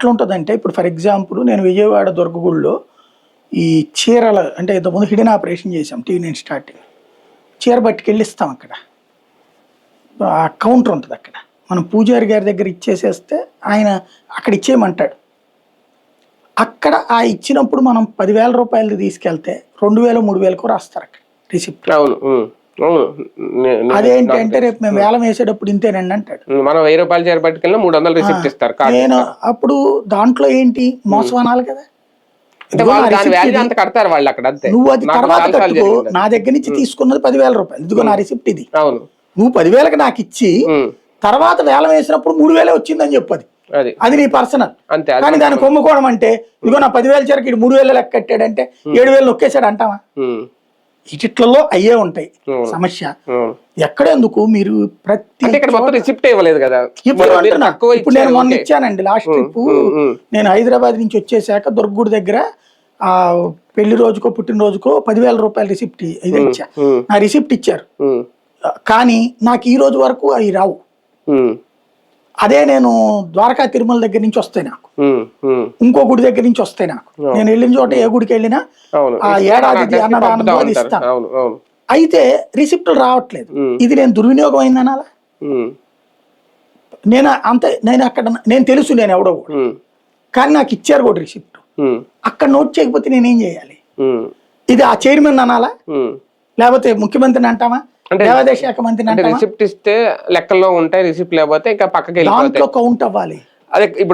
ఎట్లుంటుందంటే ఇప్పుడు for example నేను విజయవాడ దుర్గగుడిలో ఈ చీరల అంటే ఇంతకుముందు హిడెన్ ఆపరేషన్ చేసాం టీవీ స్టార్టింగ్ చీర పట్టుకెళ్ళి ఇస్తాం అక్కడ ఆ కౌంటర్ ఉంటుంది అక్కడ మనం పూజారి గారి దగ్గర ఇచ్చేసేస్తే ఆయన అక్కడ ఇచ్చేయమంటాడు అక్కడ ఆ ఇచ్చినప్పుడు మనం 10,000 రూపాయలు తీసుకెళ్తే 2,000 3,000 రాస్తారు అక్కడ రిసిప్ట్ అదేంటంటే రేపు మేము వేలం వేసేటప్పుడు ఇంతేనండి అంటాడు మనం 1,000 రూపాయలు చీర పట్టుకెళ్ళినా 300 రిసిప్ట్ ఇస్తారు నేను అప్పుడు దాంట్లో ఏంటి మోసం అనాలి కదా నువ్వు అది తర్వాత కట్టుకో నా దగ్గర నుంచి తీసుకున్నది 10,000 రూపాయలు ఇదిగో నా రిసిప్ట్ ఇది నువ్వు 10,000కి నాకు ఇచ్చి తర్వాత వేలం వేసినప్పుడు 3,000 వచ్చిందని చెప్పది అది నీ పర్సనల్ కానీ దాన్ని కొమ్ముకోవడం అంటే ఇదిగో నా 10,000 చీరకి 3,000 లెక్క కట్టాడంటే 7,000 నొక్కేశాడు అంటావా ఇట్లలో అయ్యే ఉంటాయి సమస్య ఎక్కడెందుకు మీరు ప్రతి రిసిప్ట్ ఇవ్వలేదు కదా ఇప్పుడు నేను మొన్న ఇచ్చానండి లాస్ట్ ట్రిప్ నేను హైదరాబాద్ నుంచి వచ్చేసాక దుర్గుడి దగ్గర ఆ పెళ్లి రోజుకో పుట్టినరోజుకో 10,000 రూపాయల రిసిప్ట్ ఇది ఇచ్చా నా రిసిప్ట్ ఇచ్చారు కానీ నాకు ఈ రోజు వరకు అవి రావు అదే నేను ద్వారకా తిరుమల దగ్గర నుంచి వస్తాయి నాకు ఇంకో గుడి దగ్గర నుంచి వస్తాయి నాకు నేను వెళ్ళిన చోట ఏ గుడికి వెళ్ళినా ఆ ఏడాది అన్నదానంలో అది ఇస్తాను అయితే రిసిప్ట్లు రావట్లేదు ఇది నేను దుర్వినియోగం అయిందనాలా నేను అక్కడ నేను తెలుసు నేను ఎవడో కూడా కానీ నాకు ఇచ్చారు కూడా రిసిప్ట్ అక్కడ నోట్ చేయకపోతే నేనేం చేయాలి ఇది ఆ చైర్మన్ అనాలా లేకపోతే ముఖ్యమంత్రిని అంటామా దేవాదాయ శాఖ మంత్రిని రిసిప్ట్ ఇస్తే లెక్కల్లో ఉంటాయి రిసిప్ట్ లేకపోతే ఇంకా పక్కకి కౌంట్ అవ్వాలి అదే ఇప్పుడు